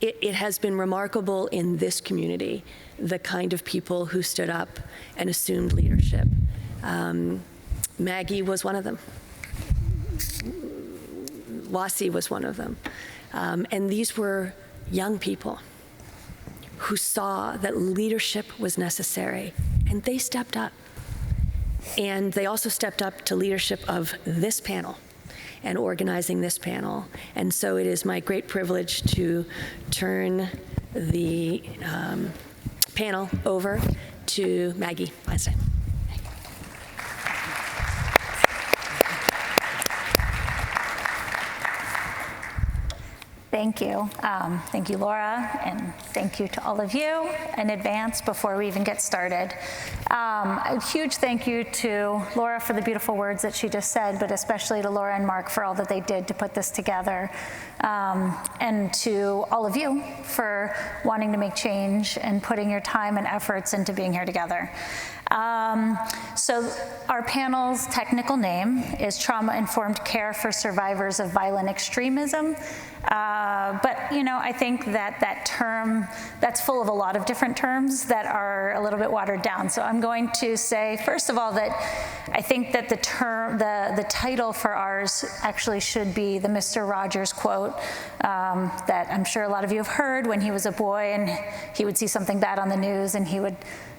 It has been remarkable in this community, the kind of people who stood up and assumed leadership. Maggie was one of them. Lassie was one of them. And these were young people who saw that leadership was necessary, and they stepped up. And they also stepped up to leadership of this panel and organizing this panel. And so it is my great privilege to turn the panel over to Maggie Feinstein. Thank you. Thank you, Laura, and thank you to all of you in advance before we even get started. A huge thank you to Laura for the beautiful words that she just said, but especially to Laura and Mark for all that they did to put this together, and to all of you for wanting to make change and putting your time and efforts into being here together. So our panel's technical name is Trauma-Informed Care for Survivors of Violent Extremism. But, you know, I think that that term, that's full of a lot of different terms that are a little bit watered down. So I'm going to say, first of all, that I think that the term, the title for ours actually should be the Mr. Rogers quote that I'm sure a lot of you have heard when he was a boy and he would see something bad on the news and he would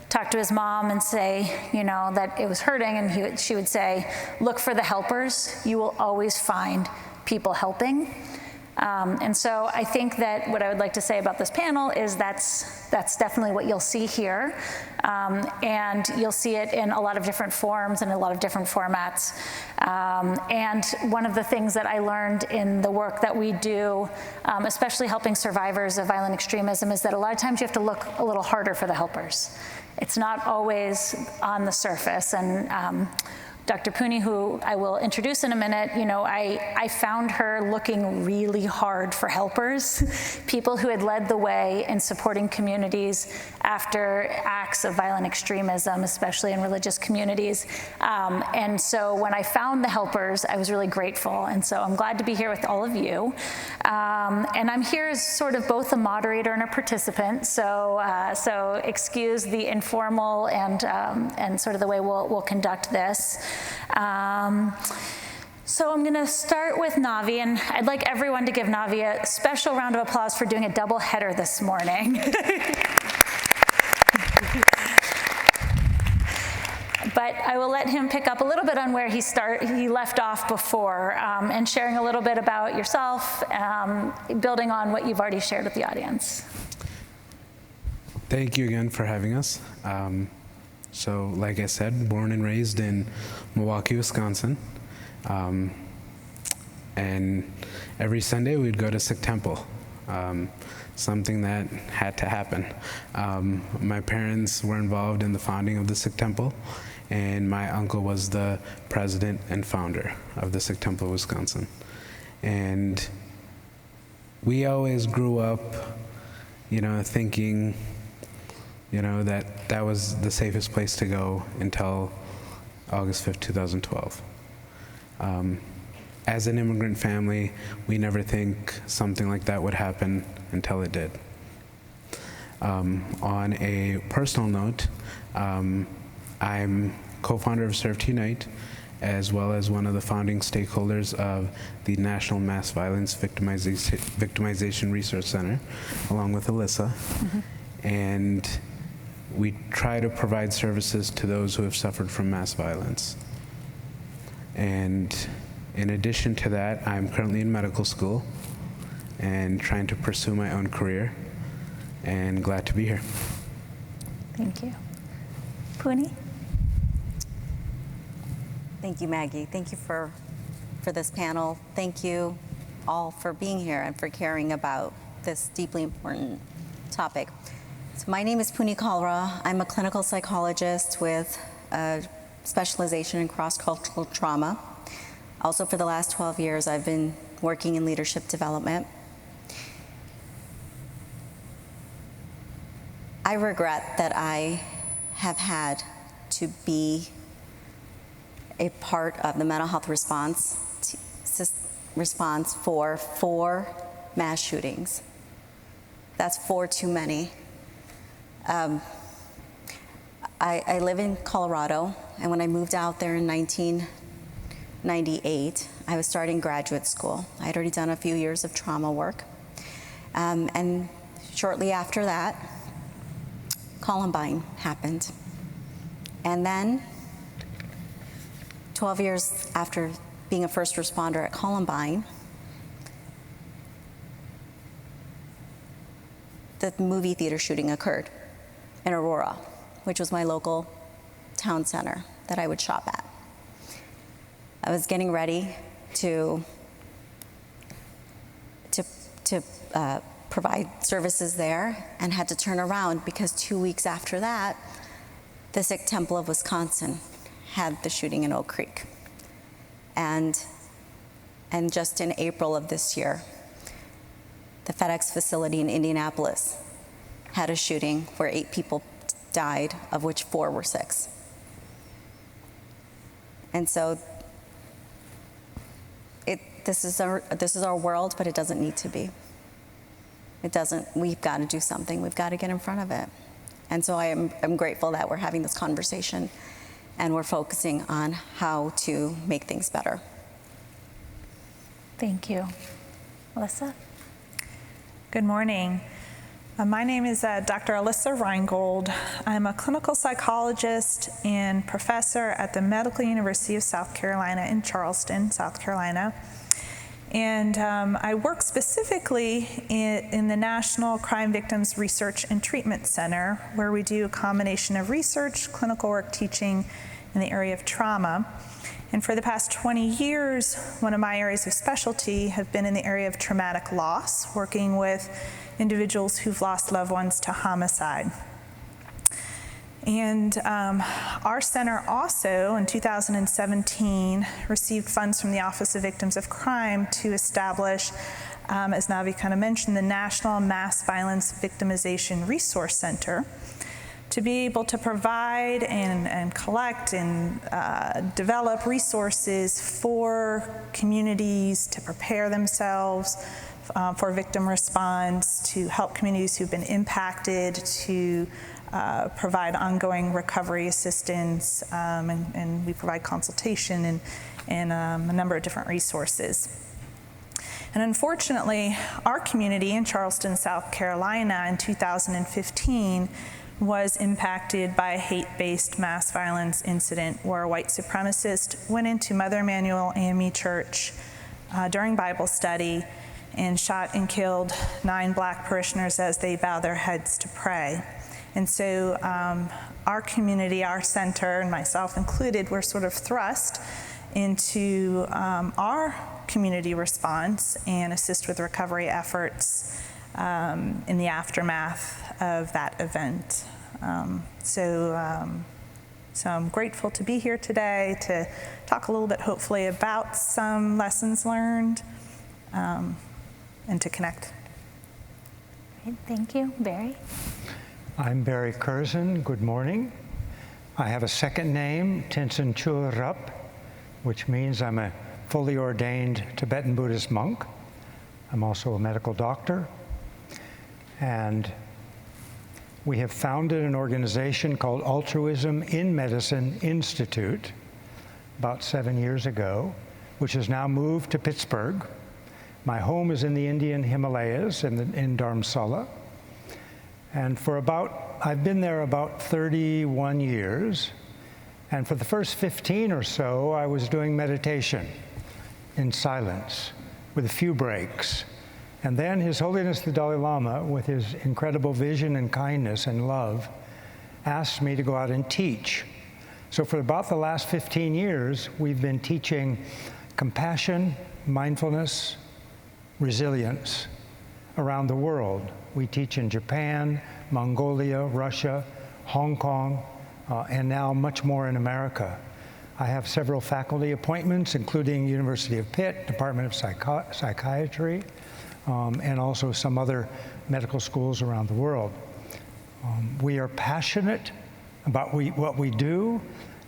talk to his mom and say, you know, that it was hurting, and she would say, look for the helpers. You will always find people helping. And so I think that what I would like to say about this panel is that's definitely what you'll see here. And you'll see it in a lot of different forms and a lot of different formats. And one of the things that I learned in the work that we do, especially helping survivors of violent extremism, is that a lot of times you have to look a little harder for the helpers. It's not always on the surface. And Dr. Puni, who I will introduce in a minute, you know, I found her looking really hard for helpers, people who had led the way in supporting communities after acts of violent extremism, especially in religious communities. And so when I found the helpers, I was really grateful. And so I'm glad to be here with all of you. And I'm here as sort of both a moderator and a participant. So excuse the informal and sort of the way we'll conduct this. So I'm going to start with Navi, and I'd like everyone to give Navi a special round of applause for doing a double header this morning. But I will let him pick up a little bit on where he left off before, and sharing a little bit about yourself, building on what you've already shared with the audience. Thank you again for having us. So, like I said, born and raised in Milwaukee, Wisconsin. And every Sunday we'd go to Sikh temple, something that had to happen. My parents were involved in the founding of the Sikh temple, and my uncle was the president and founder of the Sikh temple of Wisconsin. And we always grew up, you know, thinking, you know, that was the safest place to go until August 5th, 2012. As an immigrant family, we never think something like that would happen until it did. On a personal note, I'm co-founder of Serve to Unite, as well as one of the founding stakeholders of the National Mass Violence Victimization Research Center, along with Alyssa. Mm-hmm. And we try to provide services to those who have suffered from mass violence. And in addition to that, I'm currently in medical school and trying to pursue my own career, and glad to be here. Thank you. Puni? Thank you, Maggie. Thank you for this panel. Thank you all for being here and for caring about this deeply important topic. So my name is Puni Kalra. I'm a clinical psychologist with a specialization in cross-cultural trauma. Also, for the last 12 years, I've been working in leadership development. I regret that I have had to be a part of the mental health response for 4 mass shootings That's 4 too many. I live in Colorado, and when I moved out there in 1998, I was starting graduate school. I had already done a few years of trauma work. And shortly after that, Columbine happened. And then, 12 years after being a first responder at Columbine, the movie theater shooting occurred in Aurora, which was my local town center that I would shop at. I was getting ready to provide services there and had to turn around because 2 weeks after that, the Sikh Temple of Wisconsin had the shooting in Oak Creek. And just in April of this year, the FedEx facility in Indianapolis had a shooting where 8 people died, of which 4 were Sikhs. And so this is our world, but it doesn't need to be. It doesn't. We've got to do something. We've got to get in front of it. And so I'm grateful that we're having this conversation and we're focusing on how to make things better. Thank you. Alyssa? Good morning. My name is Dr. Alyssa Reingold. I'm a clinical psychologist and professor at the Medical University of South Carolina in Charleston, South Carolina. And I work specifically in the National Crime Victims Research and Treatment Center, where we do a combination of research, clinical work, teaching in the area of trauma. And for the past 20 years, one of my areas of specialty have been in the area of traumatic loss, working with individuals who've lost loved ones to homicide. And our center also, in 2017, received funds from the Office of Victims of Crime to establish, as Navi kind of mentioned, the National Mass Violence Victimization Resource Center, to be able to provide and collect and develop resources for communities to prepare themselves for victim response, to help communities who've been impacted, to provide ongoing recovery assistance, and we provide consultation and a number of different resources. And unfortunately, our community in Charleston, South Carolina in 2015 was impacted by a hate-based mass violence incident where a white supremacist went into Mother Emanuel AME Church during Bible study and shot and killed 9 black parishioners as they bow their heads to pray. And so our community, our center, and myself included, were sort of thrust into our community response and assist with recovery efforts in the aftermath of that event. So I'm grateful to be here today to talk a little bit, hopefully, about some lessons learned and to connect. Thank you. Barry? I'm Barry Kurzen. Good morning. I have a second name, Tenzin Churup, which means I'm a fully ordained Tibetan Buddhist monk. I'm also a medical doctor. And we have founded an organization called Altruism in Medicine Institute about 7 years ago, which has now moved to Pittsburgh. My home is in the Indian Himalayas in Dharamsala. And I've been there about 31 years. And for the first 15 or so, I was doing meditation in silence with a few breaks. And then His Holiness the Dalai Lama, with his incredible vision and kindness and love, asked me to go out and teach. So for about the last 15 years, we've been teaching compassion, mindfulness, resilience around the world. We teach in Japan, Mongolia, Russia, Hong Kong, and now much more in America. I have several faculty appointments, including University of Pitt, Department of Psychiatry, and also some other medical schools around the world. We are passionate about what we do,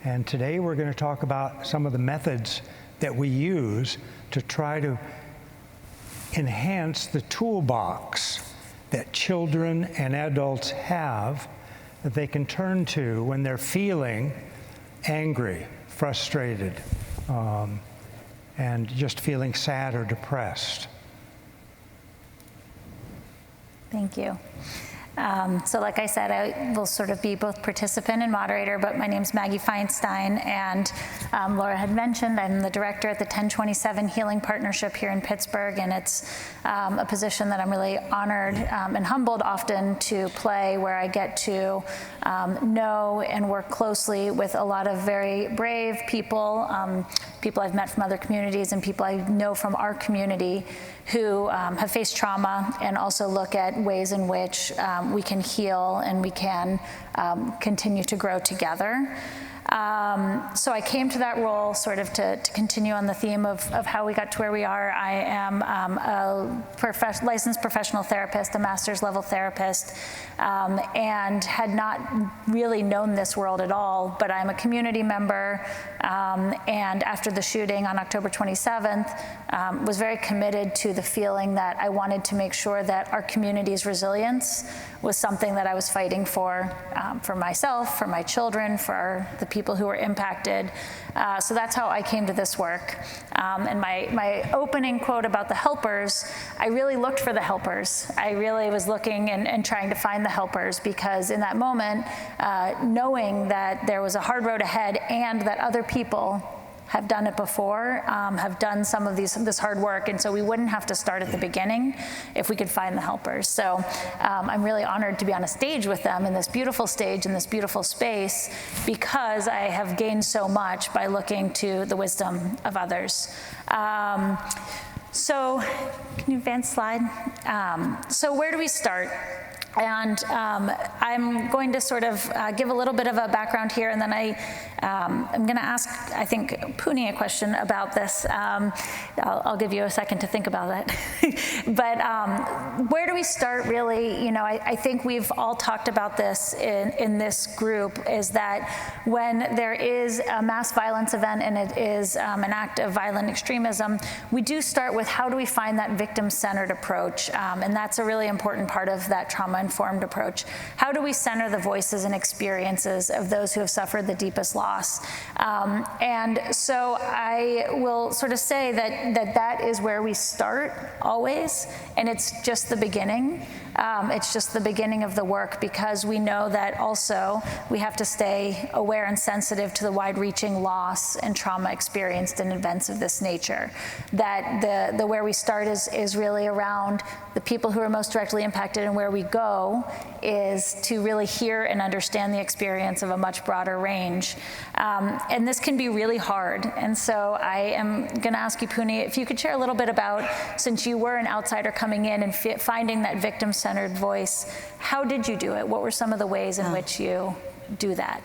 and today we're going to talk about some of the methods that we use to try to enhance the toolbox that children and adults have that they can turn to when they're feeling angry, frustrated, and just feeling sad or depressed. Thank you. So like I said, I will sort of be both participant and moderator, but my name's Maggie Feinstein, and Laura had mentioned I'm the director at the 1027 Healing Partnership here in Pittsburgh, and it's a position that I'm really honored and humbled often to play, where I get to know and work closely with a lot of very brave people, people I've met from other communities and people I know from our community who have faced trauma, and also look at ways in which we can heal and we can continue to grow together. So I came to that role sort of to continue on the theme of how we got to where we are. I am a licensed professional therapist, a master's level therapist, and had not really known this world at all, but I'm a community member, and after the shooting on October 27th, was very committed to the feeling that I wanted to make sure that our community's resilience was something that I was fighting for myself, for my children, for the people who were impacted. So that's how I came to this work. And my opening quote about the helpers, I really looked for the helpers. I really was looking and trying to find the helpers, because in that moment, knowing that there was a hard road ahead and that other people have done it before, have done some of this hard work, and so we wouldn't have to start at the beginning if we could find the helpers. So I'm really honored to be on a stage with them, in this beautiful stage, in this beautiful space, because I have gained so much by looking to the wisdom of others. So can you advance slide? So where do we start? And I'm going to sort of give a little bit of a background here, and then I'm going to ask, I think, Puni a question about this. I'll give you a second to think about it. But where do we start, really? You know, I think we've all talked about this in this group, is that when there is a mass violence event and it is an act of violent extremism, we do start with how do we find that victim-centered approach, and that's a really important part of that trauma-informed approach. How do we center the voices and experiences of those who have suffered the deepest loss? And so I will sort of say that is where we start always, and it's just the beginning. It's just the beginning of the work, because we know that also we have to stay aware and sensitive to the wide-reaching loss and trauma experienced in events of this nature. That the where we start is really around the people who are most directly impacted, and where we go is to really hear and understand the experience of a much broader range. And this can be really hard. And so I am going to ask you, Puni, if you could share a little bit about, since you were an outsider coming in and finding that victim-centered voice, how did you do it? What were some of the ways in which you do that?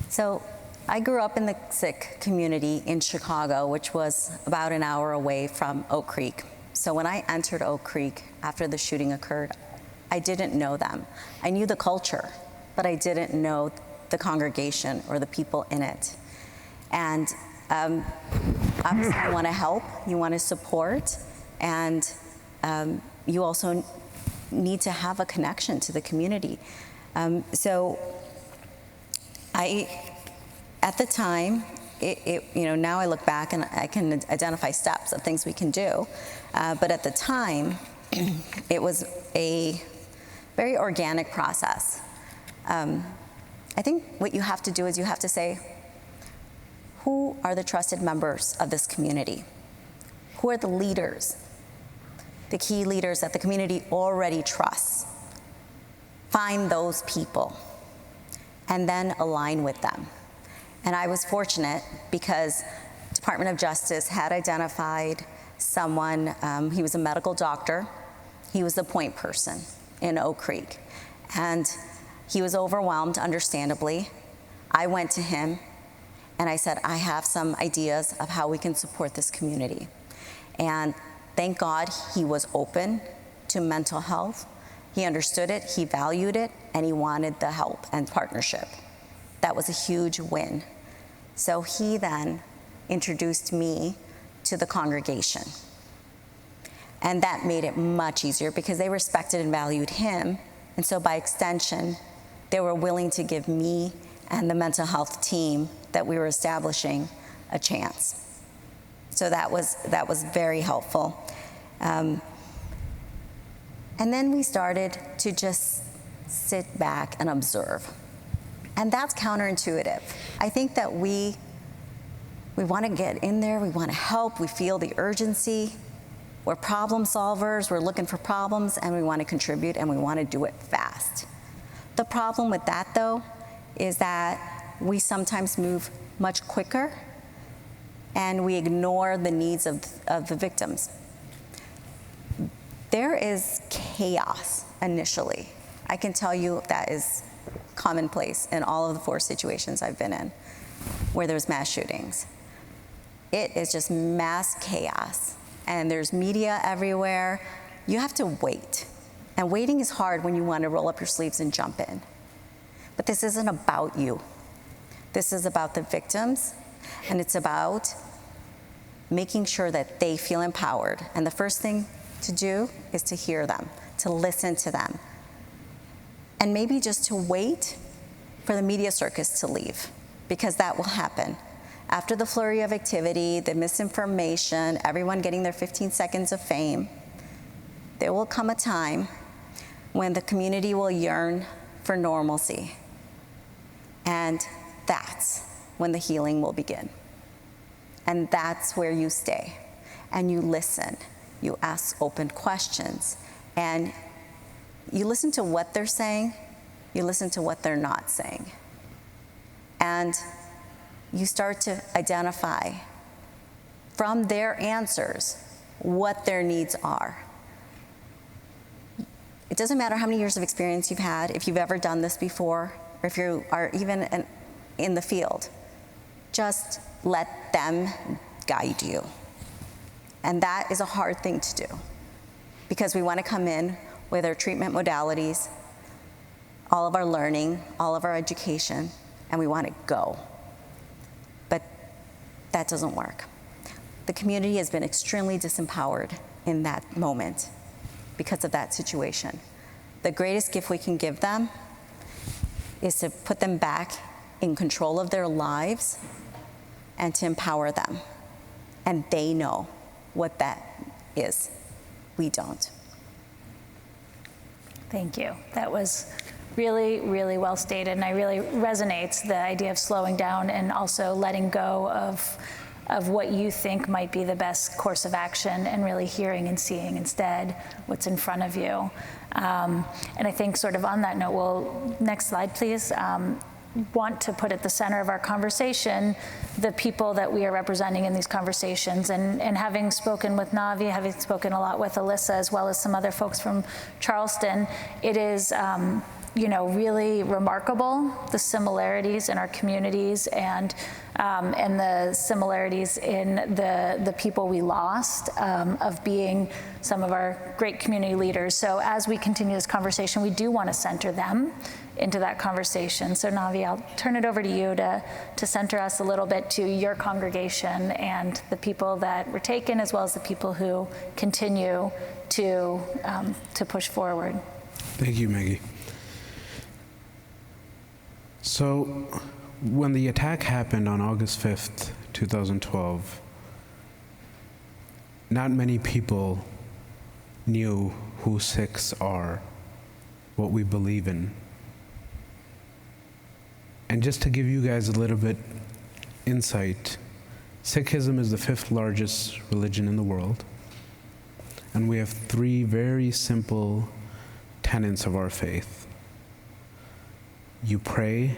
So I grew up in the Sikh community in Chicago, which was about an hour away from Oak Creek. So when I entered Oak Creek after the shooting occurred, I didn't know them. I knew the culture, but I didn't know the congregation or the people in it. And obviously you want to help, you want to support, and you also need to have a connection to the community. So at the time, now I look back and I can identify steps of things we can do, but at the time, it was a very organic process. I think what you have to do is you have to say, who are the trusted members of this community? Who are the leaders, the key leaders that the community already trusts? Find those people and then align with them. And I was fortunate because Department of Justice had identified someone, he was a medical doctor, he was the point person in Oak Creek, and he was overwhelmed, understandably. I went to him and I said, I have some ideas of how we can support this community. And thank God he was open to mental health. He understood it, he valued it, and he wanted the help and partnership. That was a huge win. So he then introduced me to the congregation. And that made it much easier because they respected and valued him. And so by extension, they were willing to give me and the mental health team that we were establishing a chance. So that was very helpful. And then we started to just sit back and observe. And that's counterintuitive. I think that we want to get in there, we want to help, we feel the urgency. We're problem solvers, we're looking for problems, and we want to contribute, and we want to do it fast. The problem with that, though, is that we sometimes move much quicker, and we ignore the needs of the victims. There is chaos initially. I can tell you that is commonplace in all of the 4 situations I've been in where there's mass shootings. It is just mass chaos. And there's media everywhere. You have to wait. And waiting is hard when you want to roll up your sleeves and jump in. But this isn't about you. This is about the victims, and it's about making sure that they feel empowered. And the first thing to do is to hear them, to listen to them, and maybe just to wait for the media circus to leave, because that will happen. After the flurry of activity, the misinformation, everyone getting their 15 seconds of fame, there will come a time when the community will yearn for normalcy. And that's when the healing will begin. And that's where you stay. And you listen. You ask open questions. And you listen to what they're saying. You listen to what they're not saying. And you start to identify from their answers what their needs are. It doesn't matter how many years of experience you've had, if you've ever done this before, or if you are even in the field. Just let them guide you. And that is a hard thing to do, because we want to come in with our treatment modalities, all of our learning, all of our education, and we want to go. But that doesn't work. The community has been extremely disempowered in that moment because of that situation. The greatest gift we can give them is to put them back in control of their lives and to empower them. And they know what that is. We don't. Thank you. That was really, really well stated, and I really resonates the idea of slowing down and also letting go of what you think might be the best course of action, and really hearing and seeing instead what's in front of you. And I think sort of on that note, well, next slide, please. Want to put at the center of our conversation the people that we are representing in these conversations. And having spoken with Navi, having spoken a lot with Alyssa, as well as some other folks from Charleston, it is really remarkable, the similarities in our communities and the similarities in the people we lost of being some of our great community leaders. So as we continue this conversation, we do want to center them into that conversation. So Navi, I'll turn it over to you to center us a little bit to your congregation and the people that were taken, as well as the people who continue to push forward. Thank you, Maggie. So when the attack happened on August 5th, 2012, not many people knew who Sikhs are, what we believe in. And just to give you guys a little bit insight, Sikhism is the 5th largest religion in the world. And we have 3 very simple tenets of our faith. You pray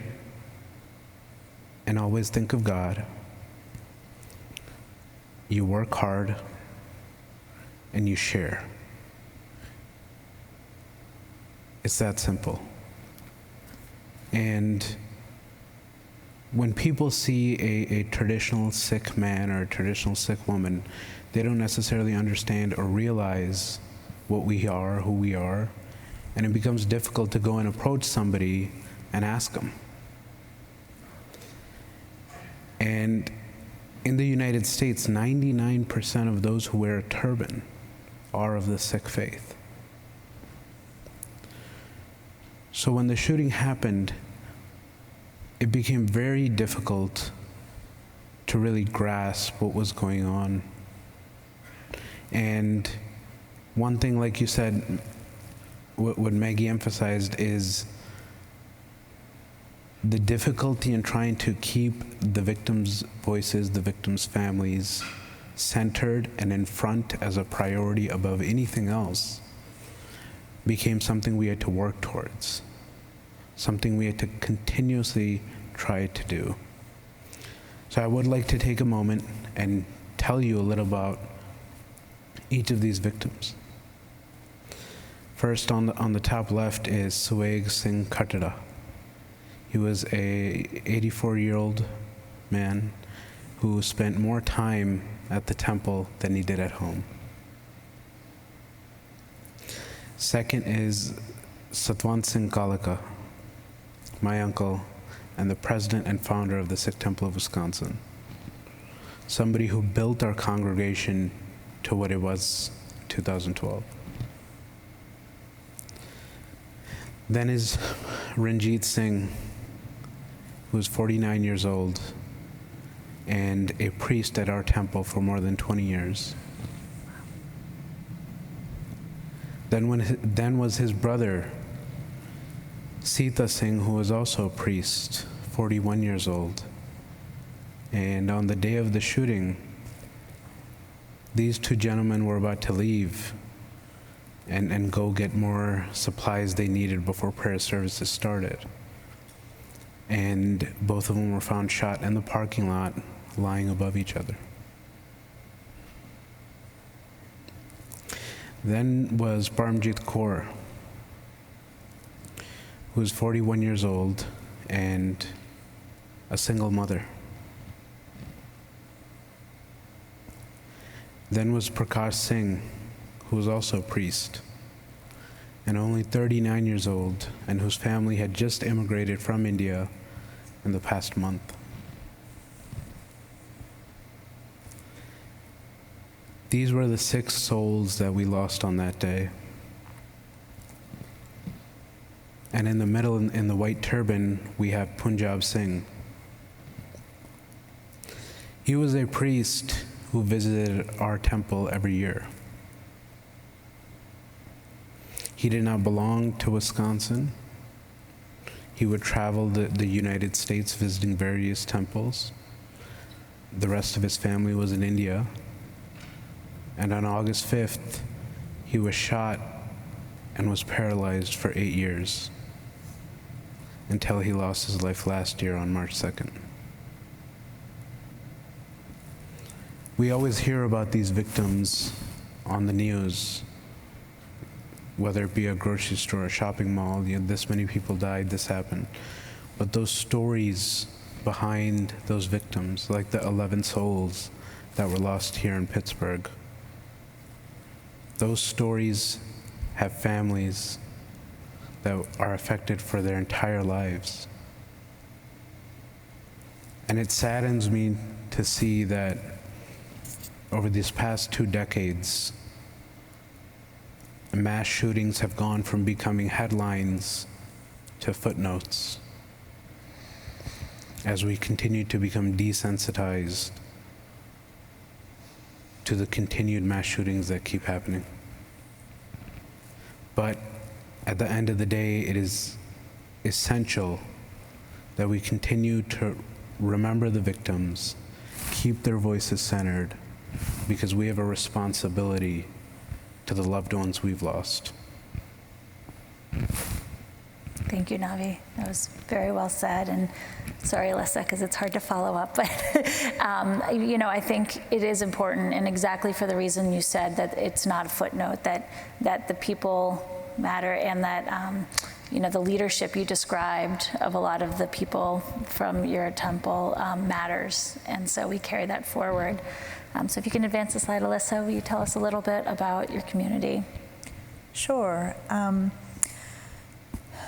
and always think of God. You work hard and you share. It's that simple. And when people see a traditional Sikh man or a traditional Sikh woman, they don't necessarily understand or realize what we are, who we are, and it becomes difficult to go and approach somebody and ask them. And in the United States, 99% of those who wear a turban are of the Sikh faith. So when the shooting happened, it became very difficult to really grasp what was going on. And one thing, like you said, what Maggie emphasized is the difficulty in trying to keep the victims' voices, the victims' families, centered and in front as a priority above anything else became something we had to work towards, something we had to continuously try to do. So I would like to take a moment and tell you a little about each of these victims. First, on the top left is Sueg Singh Khatara. He was a 84-year-old man who spent more time at the temple than he did at home. Second is Satwant Singh Kalka, my uncle, and the president and founder of the Sikh Temple of Wisconsin. Somebody who built our congregation to what it was in 2012. Then is Ranjit Singh, who was 49 years old and a priest at our temple for more than 20 years. Then was his brother, Sita Singh, who was also a priest, 41 years old. And on the day of the shooting, these two gentlemen were about to leave and go get more supplies they needed before prayer services started. And both of them were found shot in the parking lot, lying above each other. Then was Parmjit Kaur, who was 41 years old and a single mother. Then was Prakash Singh, who was also a priest and only 39 years old, and whose family had just immigrated from India in the past month. These were the 6 souls that we lost on that day. And in the middle, in the white turban, we have Punjab Singh. He was a priest who visited our temple every year. He did not belong to Wisconsin. He would travel the United States visiting various temples. The rest of his family was in India. And on August 5th, he was shot and was paralyzed for 8 years until he lost his life last year on March 2nd. We always hear about these victims on the news, whether it be a grocery store, a shopping mall, this many people died, this happened. But those stories behind those victims, like the 11 souls that were lost here in Pittsburgh, those stories have families that are affected for their entire lives. And it saddens me to see that over these past 2 decades, mass shootings have gone from becoming headlines to footnotes as we continue to become desensitized to the continued mass shootings that keep happening. But at the end of the day, it is essential that we continue to remember the victims, keep their voices centered, because we have a responsibility to the loved ones we've lost. Thank you, Navi. That was very well said. And sorry, Alyssa, because it's hard to follow up. But I think it is important, and exactly for the reason you said, that it's not a footnote, that the people matter, and that the leadership you described of a lot of the people from your temple matters. And so we carry that forward. So if you can advance the slide, Alyssa, will you tell us a little bit about your community? Sure.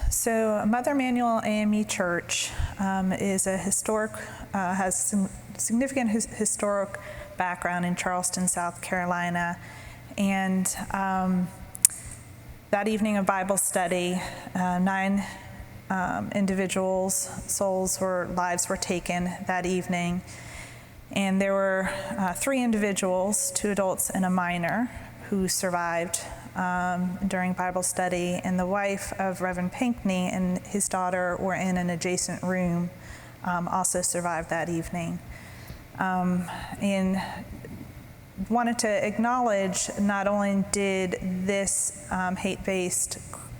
So Mother Emanuel AME Church is a historic, has some significant historic background in Charleston, South Carolina. And that evening of Bible study, 9 individuals' lives were taken that evening. And there were 3 individuals, 2 adults and a minor, who survived during Bible study. And the wife of Reverend Pinckney and his daughter were in an adjacent room, also survived that evening. And wanted to acknowledge not only did this hate-based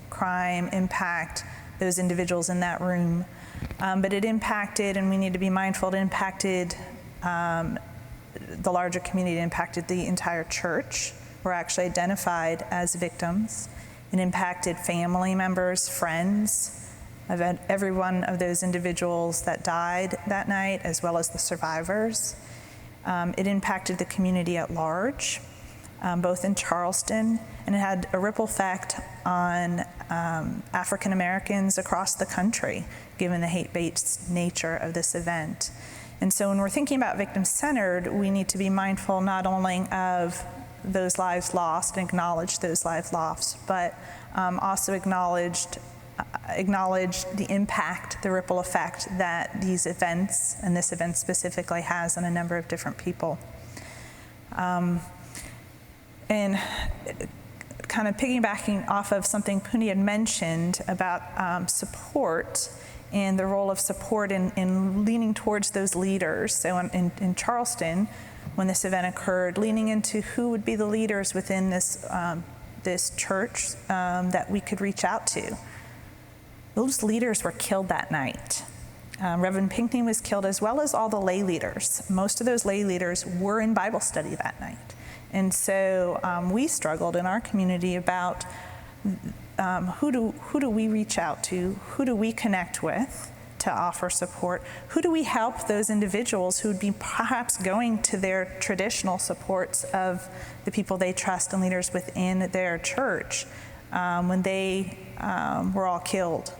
crime impact those individuals in that room, but it impacted, and we need to be mindful, it impacted the larger community. It impacted the entire church. Were actually identified as victims. It impacted family members, friends of every one of those individuals that died that night, as well as the survivors. It impacted the community at large, both in Charleston, and it had a ripple effect on African Americans across the country, given the hate-based nature of this event. And so when we're thinking about victim-centered, we need to be mindful not only of those lives lost and acknowledge those lives lost, but also acknowledge the impact, the ripple effect that these events, and this event specifically, has on a number of different people. And kind of piggybacking off of something Puni had mentioned about support and the role of support in leaning towards those leaders. So in Charleston, when this event occurred, leaning into who would be the leaders within this church that we could reach out to. Those leaders were killed that night. Reverend Pinckney was killed, as well as all the lay leaders. Most of those lay leaders were in Bible study that night. And so we struggled in our community about who do we reach out to? Who do we connect with to offer support? Who do we help those individuals who would be perhaps going to their traditional supports of the people they trust and leaders within their church when they were all killed?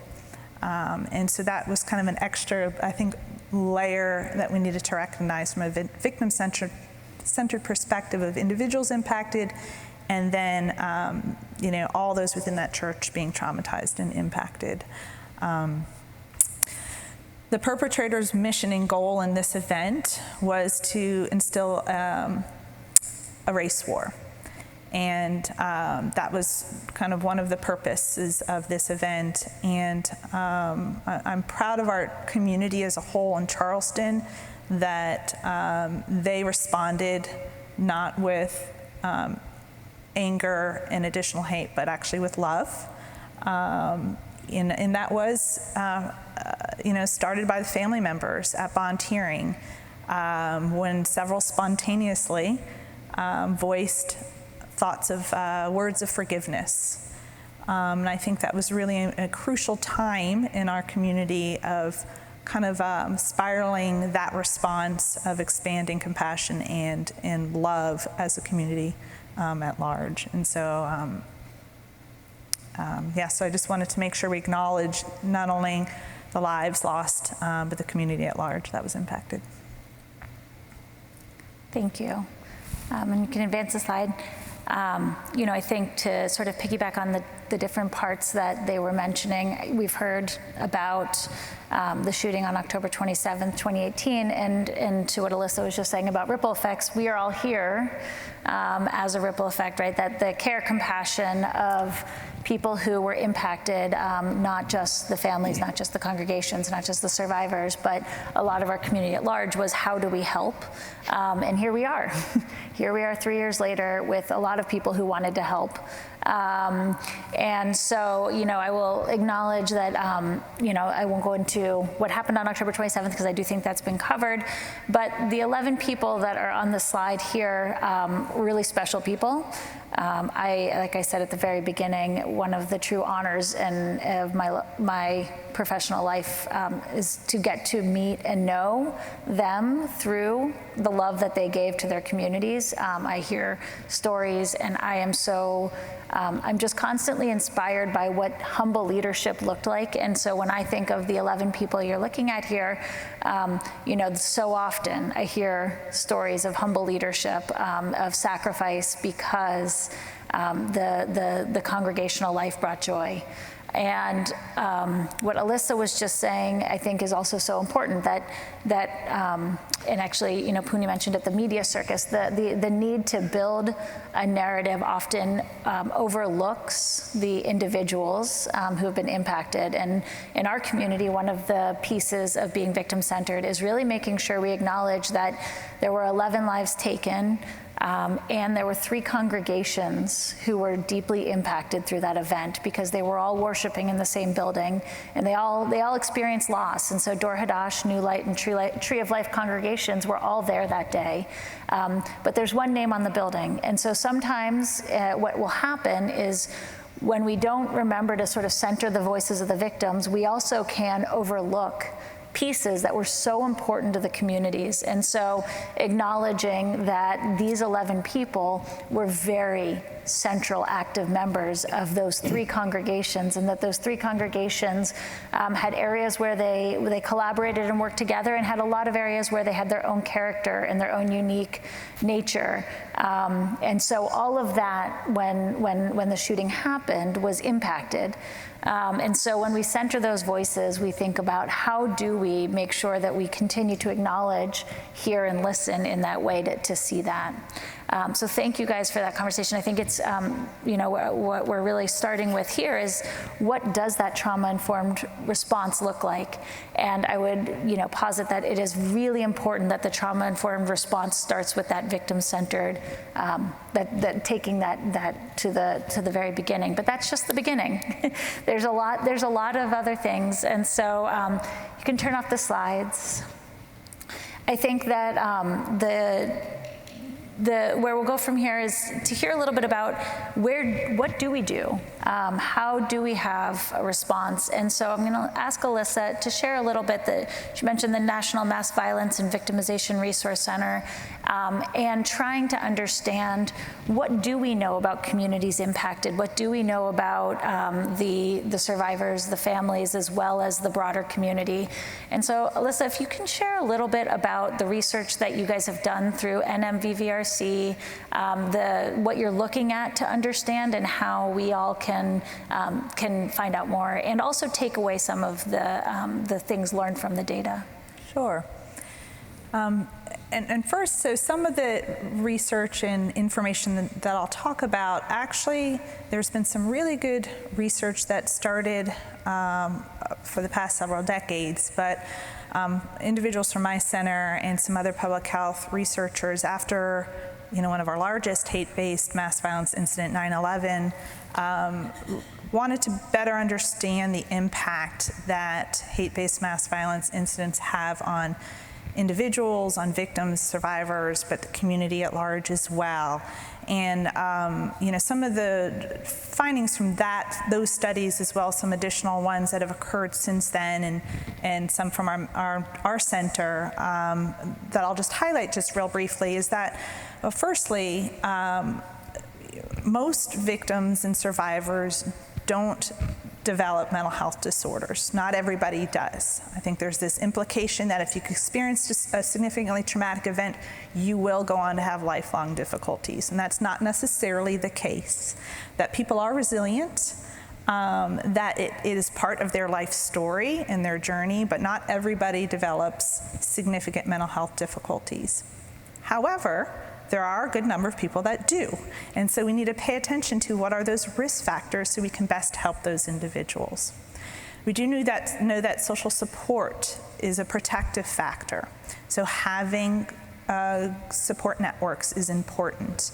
And so that was kind of an extra, I think, layer that we needed to recognize from a victim-centered perspective of individuals impacted, and then all those within that church being traumatized and impacted. The perpetrator's mission and goal in this event was to instill a race war. And that was kind of one of the purposes of this event. And I'm proud of our community as a whole in Charleston that they responded not with anger and additional hate, but actually with love. And that was started by the family members at bond hearing, when several spontaneously voiced thoughts of words of forgiveness. And I think that was really a crucial time in our community of kind of spiraling that response of expanding compassion and love as a community at large. And so, so I just wanted to make sure we acknowledge not only the lives lost, but the community at large that was impacted. Thank you. And you can advance the slide. I think to sort of piggyback on the different parts that they were mentioning, we've heard about the shooting on October 27th, 2018, and to what Alyssa was just saying about ripple effects, we are all here as a ripple effect, right? That the care, compassion of people who were impacted, not just the families, not just the congregations, not just the survivors, but a lot of our community at large was, how do we help? And here we are. Here we are 3 years later with a lot of people who wanted to help. And so, I will acknowledge that, I won't go into what happened on October 27th because I do think that's been covered, but the 11 people that are on the slide here, really special people. Like I said at the very beginning, one of the true honors of my professional life is to get to meet and know them through the love that they gave to their communities. I hear stories, and I am so, I'm just constantly inspired by what humble leadership looked like. And so when I think of the 11 people you're looking at here, you know, so often I hear stories of humble leadership, of sacrifice because the congregational life brought joy. And what Alyssa was just saying, I think, is also so important, and actually, you know, Puni mentioned at the media circus, the need to build a narrative often overlooks the individuals who have been impacted. And in our community, one of the pieces of being victim-centered is really making sure we acknowledge that there were 11 lives taken, and there were 3 congregations who were deeply impacted through that event because they were all worshiping in the same building, and they all experienced loss. And so Dor Hadash, New Light, and Tree of Life congregations were all there that day. But there's one name on the building. And so sometimes what will happen is when we don't remember to sort of center the voices of the victims, we also can overlook pieces that were so important to the communities. And so acknowledging that these 11 people were very central active members of those 3 congregations, and that those 3 congregations had areas where they collaborated and worked together, and had a lot of areas where they had their own character and their own unique nature. And so all of that, when the shooting happened, was impacted. And so when we center those voices, we think about how do we make sure that we continue to acknowledge, hear, and listen in that way to see that. So thank you guys for that conversation. I think it's, you know, what we're really starting with here is what does that trauma-informed response look like? And I would, you know, posit that it is really important that the trauma-informed response starts with that victim-centered, that taking that to the very beginning. But that's just the beginning. There's a lot of other things, and so you can turn off the slides. I think that where we'll go from here is to hear a little bit about what do we do? How do we have a response? And so I'm gonna ask Alyssa to share a little bit she mentioned the National Mass Violence and Victimization Resource Center, and trying to understand what do we know about communities impacted? What do we know about the survivors, the families, as well as the broader community? And so Alyssa, if you can share a little bit about the research that you guys have done through NMVVRC, what you're looking at to understand, and how we all can find out more, and also take away some of the things learned from the data. Sure. And first, so some of the research and information that I'll talk about, actually, there's been some really good research that started for the past several decades, but individuals from my center and some other public health researchers, after one of our largest hate-based mass violence incident, 9/11, wanted to better understand the impact that hate-based mass violence incidents have on individuals, on victims, survivors, but the community at large as well. And some of the findings from those studies, as well as some additional ones that have occurred since then, and some from our center that I'll just highlight just real briefly, is that, well, firstly, most victims and survivors don't develop mental health disorders. Not everybody does. I think there's this implication that if you experienced a significantly traumatic event, you will go on to have lifelong difficulties, and that's not necessarily the case. That people are resilient, that it is part of their life story and their journey, but not everybody develops significant mental health difficulties. However, there are a good number of people that do. And so we need to pay attention to what are those risk factors so we can best help those individuals. We do know that social support is a protective factor. So having support networks is important.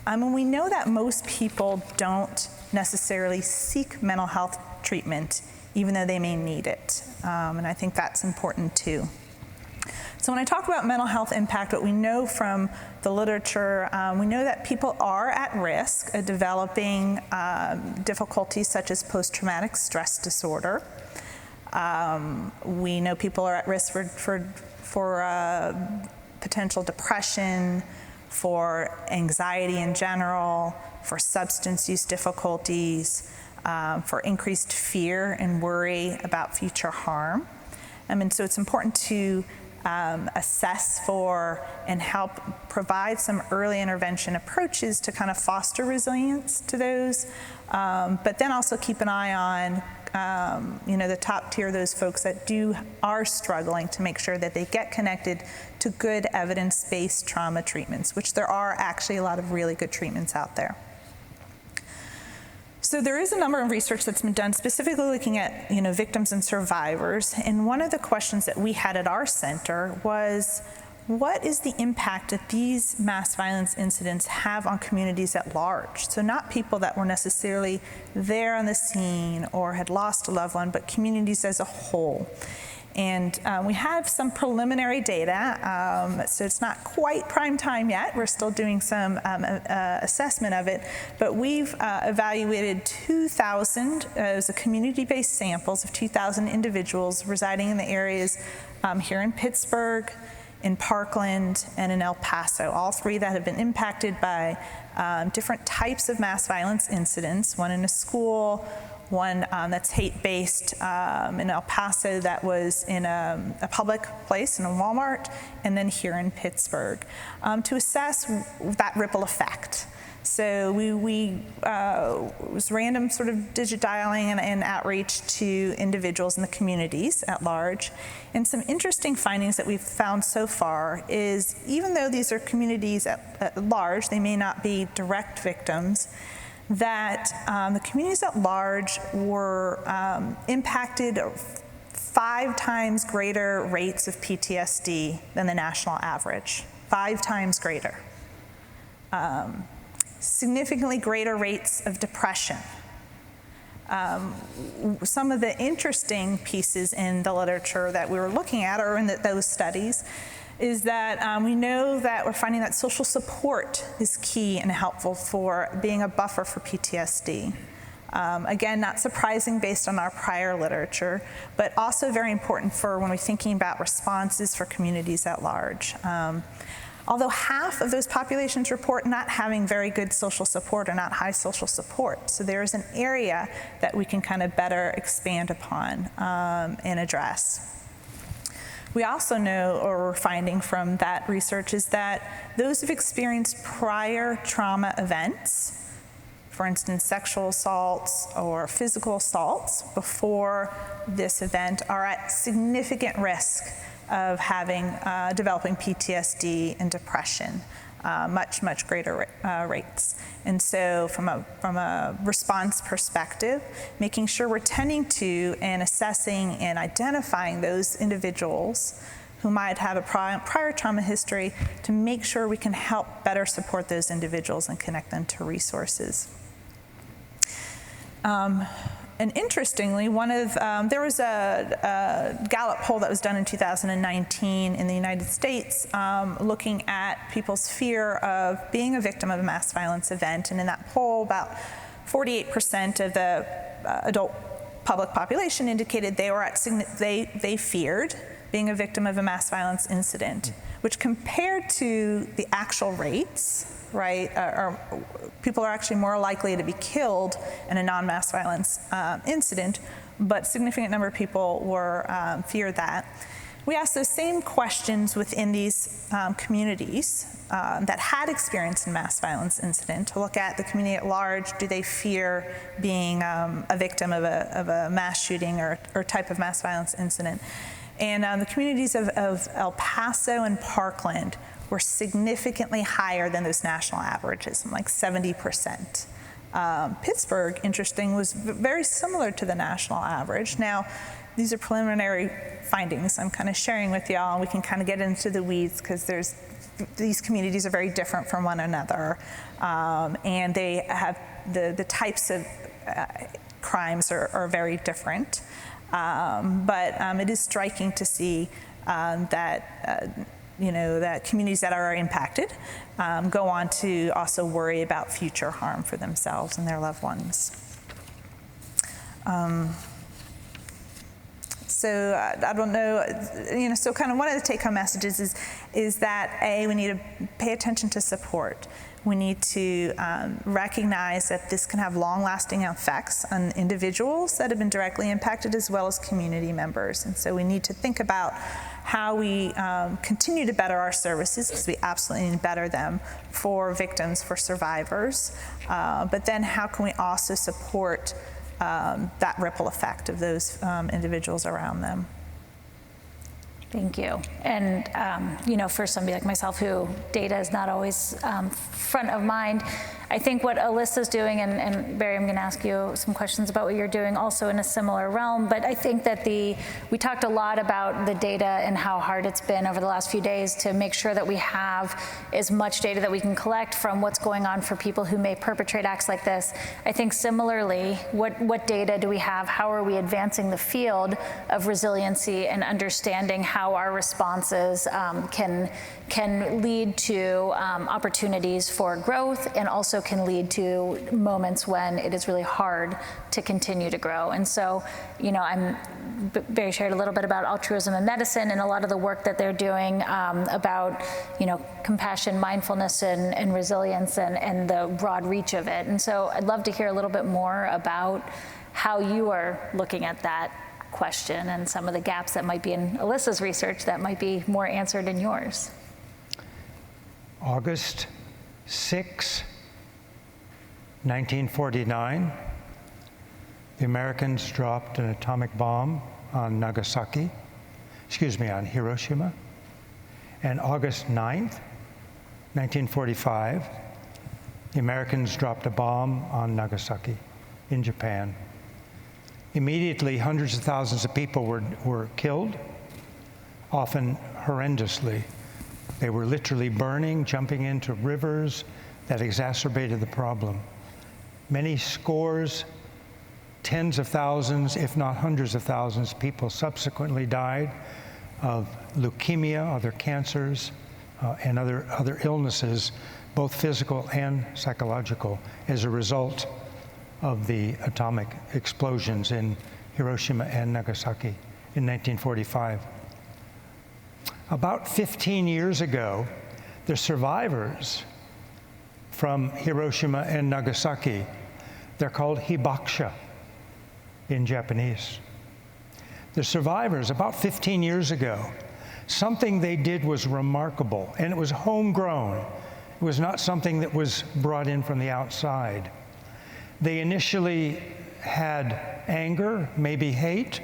And we know that most people don't necessarily seek mental health treatment, even though they may need it. And I think that's important too. So when I talk about mental health impact, what we know from the literature, we know that people are at risk of developing difficulties such as post-traumatic stress disorder. We know people are at risk for potential depression, for anxiety in general, for substance use difficulties, for increased fear and worry about future harm. And so it's important to assess for and help provide some early intervention approaches to kind of foster resilience to those, but then also keep an eye on the top tier, those folks that are struggling, to make sure that they get connected to good evidence-based trauma treatments, which there are actually a lot of really good treatments out there. So there is a number of research that's been done specifically looking at victims and survivors, and one of the questions that we had at our center was, what is the impact that these mass violence incidents have on communities at large? So not people that were necessarily there on the scene or had lost a loved one, but communities as a whole. And we have some preliminary data, so it's not quite prime time yet. We're still doing some assessment of it, but we've evaluated 2,000, it was a community-based samples of 2,000 individuals residing in the areas here in Pittsburgh, in Parkland, and in El Paso, all three that have been impacted by different types of mass violence incidents, one in a school, one that's hate-based in El Paso that was in a public place, in a Walmart, and then here in Pittsburgh, to assess that ripple effect. So it was random sort of digit dialing and outreach to individuals in the communities at large. And some interesting findings that we've found so far is, even though these are communities at large, they may not be direct victims, that the communities at large were impacted 5 times greater rates of PTSD than the national average, 5 times greater. Significantly greater rates of depression. Some of the interesting pieces in the literature that we were looking at, or in those studies, is that we know that we're finding that social support is key and helpful for being a buffer for PTSD. Again, not surprising based on our prior literature, but also very important for when we're thinking about responses for communities at large. Although half of those populations report not having very good social support or not high social support. So there is an area that we can kind of better expand upon and address. We also know, or we're finding from that research, is that those who've experienced prior trauma events, for instance, sexual assaults or physical assaults before this event, are at significant risk of having developing PTSD and depression, much greater rates. And so from a response perspective, making sure we're tending to and assessing and identifying those individuals who might have a prior trauma history, to make sure we can help better support those individuals and connect them to resources. And interestingly, there was a Gallup poll that was done in 2019 in the United States, looking at people's fear of being a victim of a mass violence event. And in that poll, about 48% of the adult public population indicated they feared being a victim of a mass violence incident, which compared to the actual rates, right, people are actually more likely to be killed in a non-mass violence incident, but significant number of people were feared that. We asked those same questions within these communities that had experienced a mass violence incident, to look at the community at large. Do they fear being a victim of a mass shooting or type of mass violence incident? And the communities of El Paso and Parkland were significantly higher than those national averages, like 70%. Pittsburgh, interesting, was very similar to the national average. Now, these are preliminary findings I'm kind of sharing with y'all, and we can kind of get into the weeds, because these communities are very different from one another, and they have the types of crimes are very different. But it is striking to see that that communities that are impacted go on to also worry about future harm for themselves and their loved ones. Let's So I don't know, so kind of one of the take-home messages is that we need to pay attention to support. We need to recognize that this can have long-lasting effects on individuals that have been directly impacted as well as community members. And so we need to think about how we continue to better our services, because we absolutely need to better them for victims, for survivors. But then how can we also support that ripple effect of those individuals around them? Thank you. And, for somebody like myself who data is not always front of mind, I think what Alyssa's doing, and Barry, I'm going to ask you some questions about what you're doing also in a similar realm, but I think that we talked a lot about the data and how hard it's been over the last few days to make sure that we have as much data that we can collect from what's going on for people who may perpetrate acts like this. I think similarly, what data do we have? How are we advancing the field of resiliency and understanding how our responses can lead to opportunities for growth, and also can lead to moments when it is really hard to continue to grow. And so, Barry shared a little bit about altruism in medicine and a lot of the work that they're doing about, compassion, mindfulness, and resilience, and the broad reach of it. And so I'd love to hear a little bit more about how you are looking at that question and some of the gaps that might be in Alyssa's research that might be more answered in yours. August 6, 1949, the Americans dropped an atomic bomb on on Hiroshima. And August 9th, 1945, the Americans dropped a bomb on Nagasaki in Japan. Immediately, hundreds of thousands of people were killed, often horrendously. They were literally burning, jumping into rivers that exacerbated the problem. Many scores, tens of thousands, if not hundreds of thousands of people subsequently died of leukemia, other cancers, and other illnesses, both physical and psychological, as a result of the atomic explosions in Hiroshima and Nagasaki in 1945. About 15 years ago, the survivors from Hiroshima and Nagasaki, they're called hibakusha in Japanese. The survivors, about 15 years ago, something they did was remarkable, and it was homegrown. It was not something that was brought in from the outside. They initially had anger, maybe hate,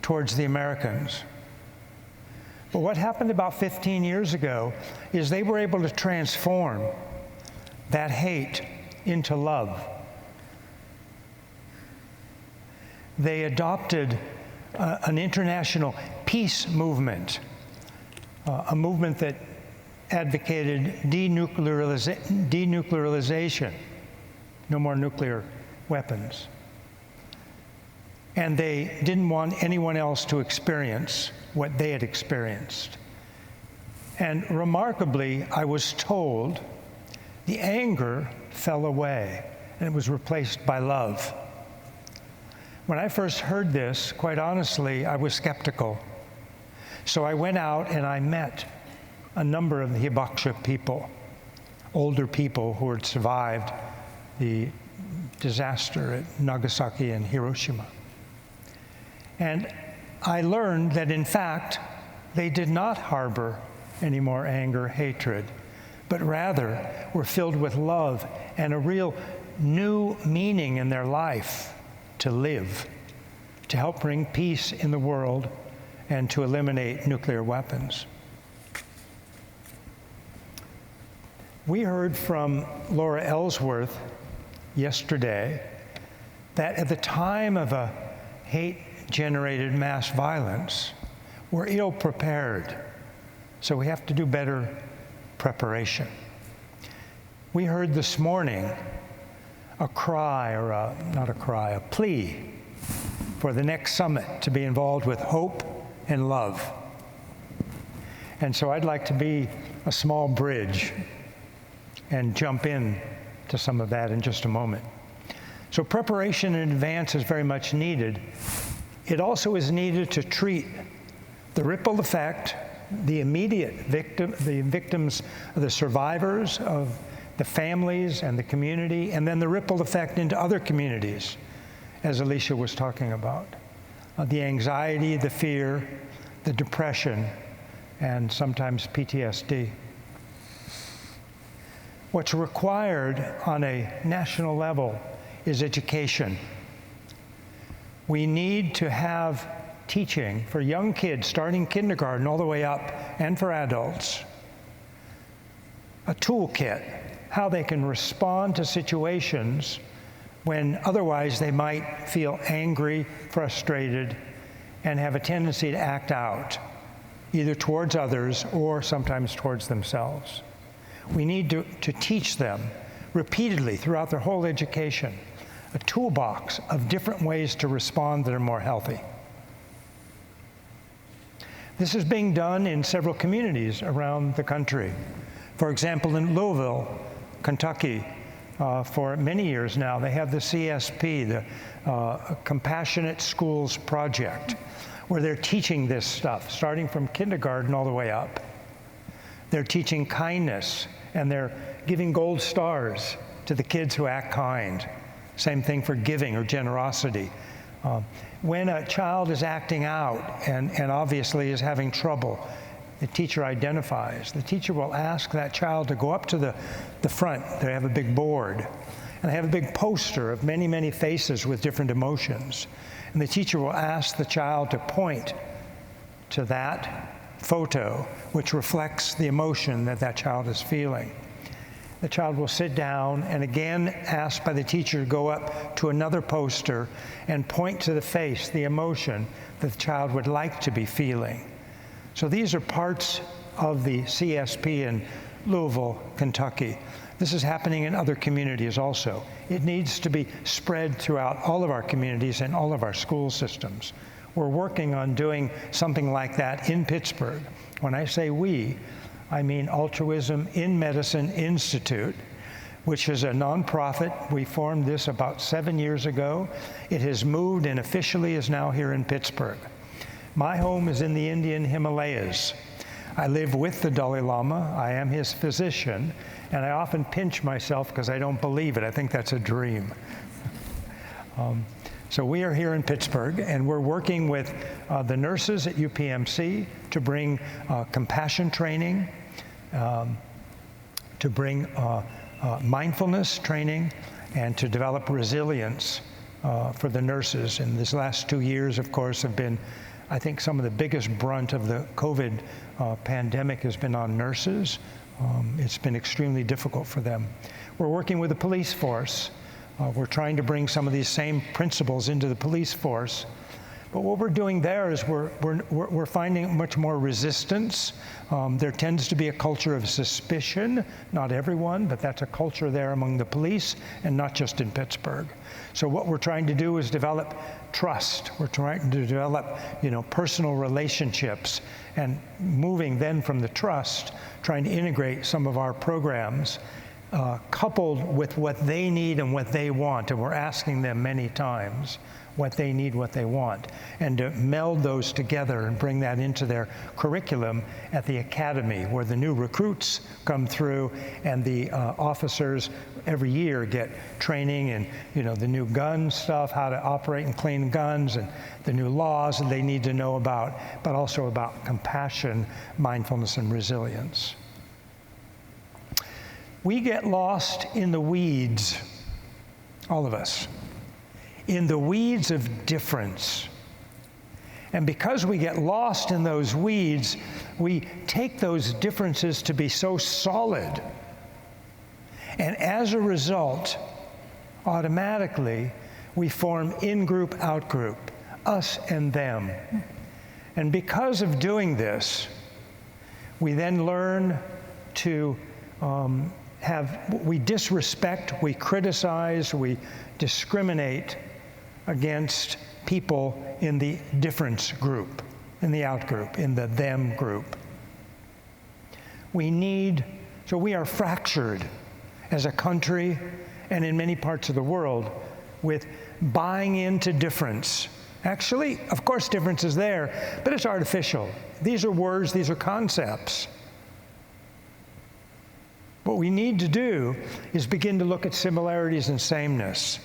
towards the Americans. But what happened about 15 years ago is they were able to transform that hate into love. They adopted an international peace movement, a movement that advocated denuclearization, no more nuclear weapons. And they didn't want anyone else to experience what they had experienced. And remarkably, I was told the anger fell away and it was replaced by love. When I first heard this, quite honestly, I was skeptical. So I went out and I met a number of the hibakusha people, older people who had survived the disaster at Nagasaki and Hiroshima. And I learned that, in fact, they did not harbor any more anger, hatred, but rather were filled with love and a real new meaning in their life to live, to help bring peace in the world and to eliminate nuclear weapons. We heard from Laura Ellsworth yesterday that at the time of a hate-generated mass violence, we're ill-prepared. So we have to do better preparation. We heard this morning a cry, or a plea for the next summit to be involved with hope and love. And so I'd like to be a small bridge and jump in to some of that in just a moment. So preparation in advance is very much needed It also is needed to treat the ripple effect, the immediate the victims, the survivors, of the families and the community, and then the ripple effect into other communities, as Alicia was talking about. The anxiety, the fear, the depression, and sometimes PTSD. What's required on a national level is education. We need to have teaching for young kids, starting kindergarten all the way up, and for adults. A toolkit, how they can respond to situations when otherwise they might feel angry, frustrated, and have a tendency to act out, either towards others or sometimes towards themselves. We need to teach them repeatedly throughout their whole education a toolbox of different ways to respond that are more healthy. This is being done in several communities around the country. For example, in Louisville, Kentucky, for many years now, they have the CSP, the Compassionate Schools Project, where they're teaching this stuff, starting from kindergarten all the way up. They're teaching kindness, and they're giving gold stars to the kids who act kind. Same thing for giving or generosity. When a child is acting out and obviously is having trouble, the teacher identifies. The teacher will ask that child to go up to the front. They have a big board, and they have a big poster of many, many faces with different emotions. And the teacher will ask the child to point to that photo, which reflects the emotion that that child is feeling. The child will sit down and again asked by the teacher to go up to another poster and point to the face, the emotion that the child would like to be feeling. So these are parts of the CSP in Louisville, Kentucky. This is happening in other communities also. It needs to be spread throughout all of our communities and all of our school systems. We're working on doing something like that in Pittsburgh. When I say we, I mean Altruism in Medicine Institute, which is a nonprofit. We formed this about 7 years ago. It has moved and officially is now here in Pittsburgh. My home is in the Indian Himalayas. I live with the Dalai Lama. I am his physician, and I often pinch myself because I don't believe it. I think that's a dream. So we are here in Pittsburgh, and we're working with the nurses at UPMC to bring compassion training, to bring mindfulness training, and to develop resilience for the nurses. And these last 2 years, of course, have been, I think, some of the biggest brunt of the COVID pandemic has been on nurses. It's been extremely difficult for them. We're working with the police force. We're trying to bring some of these same principles into the police force. But what we're doing there is we're finding much more resistance. There tends to be a culture of suspicion. Not everyone, but that's a culture there among the police, and not just in Pittsburgh. So what we're trying to do is develop trust. We're trying to develop, personal relationships, and moving then from the trust, trying to integrate some of our programs coupled with what they need and what they want. And we're asking them many times what they need, what they want, and to meld those together and bring that into their curriculum at the academy, where the new recruits come through and the officers every year get training in, the new gun stuff, how to operate and clean guns, and the new laws that they need to know about, but also about compassion, mindfulness, and resilience. We get lost in the weeds, all of us, in the weeds of difference. And because we get lost in those weeds, we take those differences to be so solid. And as a result, automatically, we form in-group, out-group, us and them. And because of doing this, we then learn to we disrespect, we criticize, we discriminate against people in the difference group, in the out group, in the them group. So we are fractured as a country and in many parts of the world with buying into difference Actually, of course, difference is there, but it's artificial. These are words, these are concepts. What we need to do is begin to look at similarities and sameness.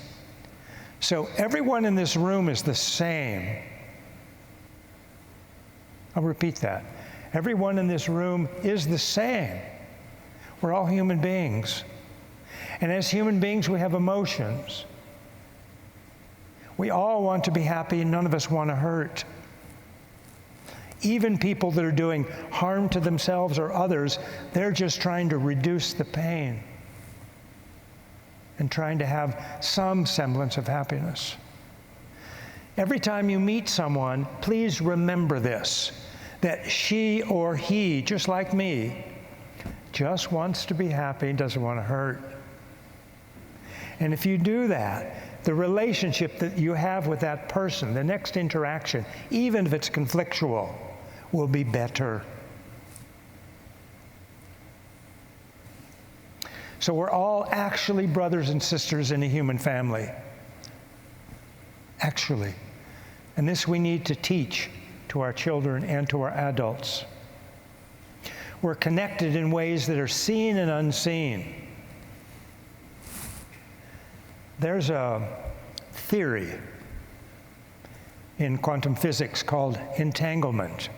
So everyone in this room is the same. I'll repeat that. Everyone in this room is the same. We're all human beings. And as human beings, we have emotions. We all want to be happy, and none of us want to hurt. Even people that are doing harm to themselves or others, they're just trying to reduce the pain and trying to have some semblance of happiness. Every time you meet someone, please remember this, that she or he, just like me, just wants to be happy and doesn't want to hurt. And if you do that, the relationship that you have with that person, the next interaction, even if it's conflictual, will be better. So we're all actually brothers and sisters in a human family. Actually. And this we need to teach to our children and to our adults. We're connected in ways that are seen and unseen. There's a theory in quantum physics called entanglement.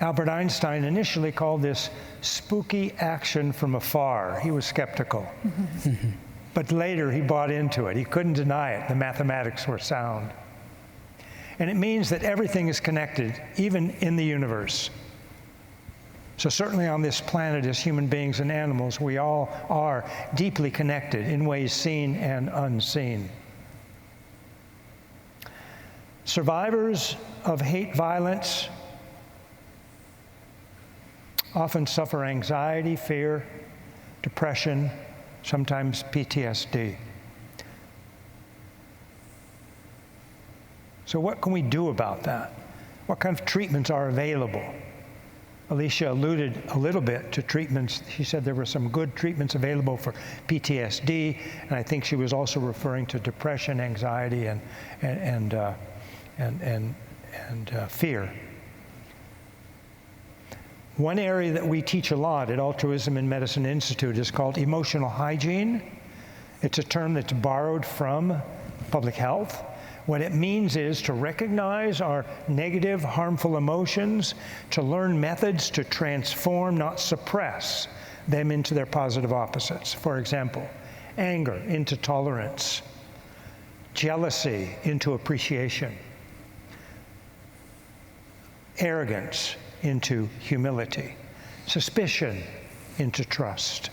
Albert Einstein initially called this spooky action from afar. He was skeptical. But later he bought into it. He couldn't deny it. The mathematics were sound. And it means that everything is connected, even in the universe. So certainly on this planet, as human beings and animals, we all are deeply connected in ways seen and unseen. Survivors of hate violence often suffer anxiety, fear, depression, sometimes PTSD. So what can we do about that? What kind of treatments are available? Alicia alluded a little bit to treatments. She said there were some good treatments available for PTSD, and I think she was also referring to depression, anxiety, and fear. One area that we teach a lot at Altruism and Medicine Institute is called emotional hygiene. It's a term that's borrowed from public health. What it means is to recognize our negative, harmful emotions, to learn methods to transform, not suppress, them into their positive opposites. For example, anger into tolerance, jealousy into appreciation, arrogance into humility, suspicion into trust.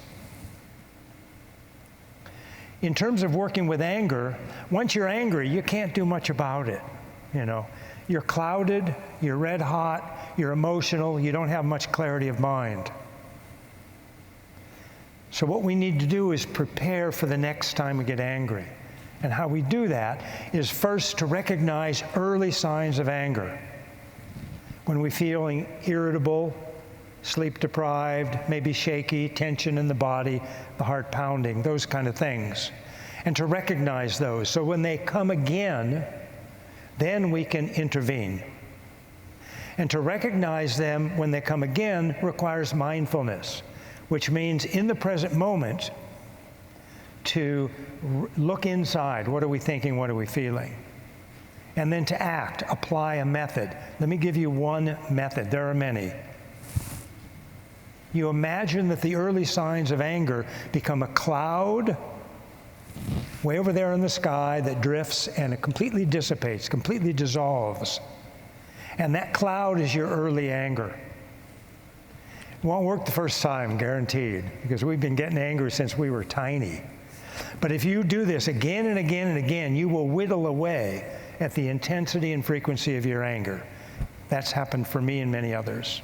In terms of working with anger, once you're angry, you can't do much about it. You know, you're clouded, you're red hot, you're emotional, you don't have much clarity of mind. So what we need to do is prepare for the next time we get angry. And how we do that is first to recognize early signs of anger. When we're feeling irritable, sleep deprived, maybe shaky, tension in the body, the heart pounding, those kind of things. And to recognize those. So when they come again, then we can intervene. And to recognize them when they come again requires mindfulness, which means in the present moment to look inside. What are we thinking? What are we feeling? And then to act, apply a method. Let me give you one method. There are many. You imagine that the early signs of anger become a cloud way over there in the sky that drifts and it completely dissipates, completely dissolves. And that cloud is your early anger. It won't work the first time, guaranteed, because we've been getting angry since we were tiny. But if you do this again and again and again, you will whittle away at the intensity and frequency of your anger. That's happened for me and many others.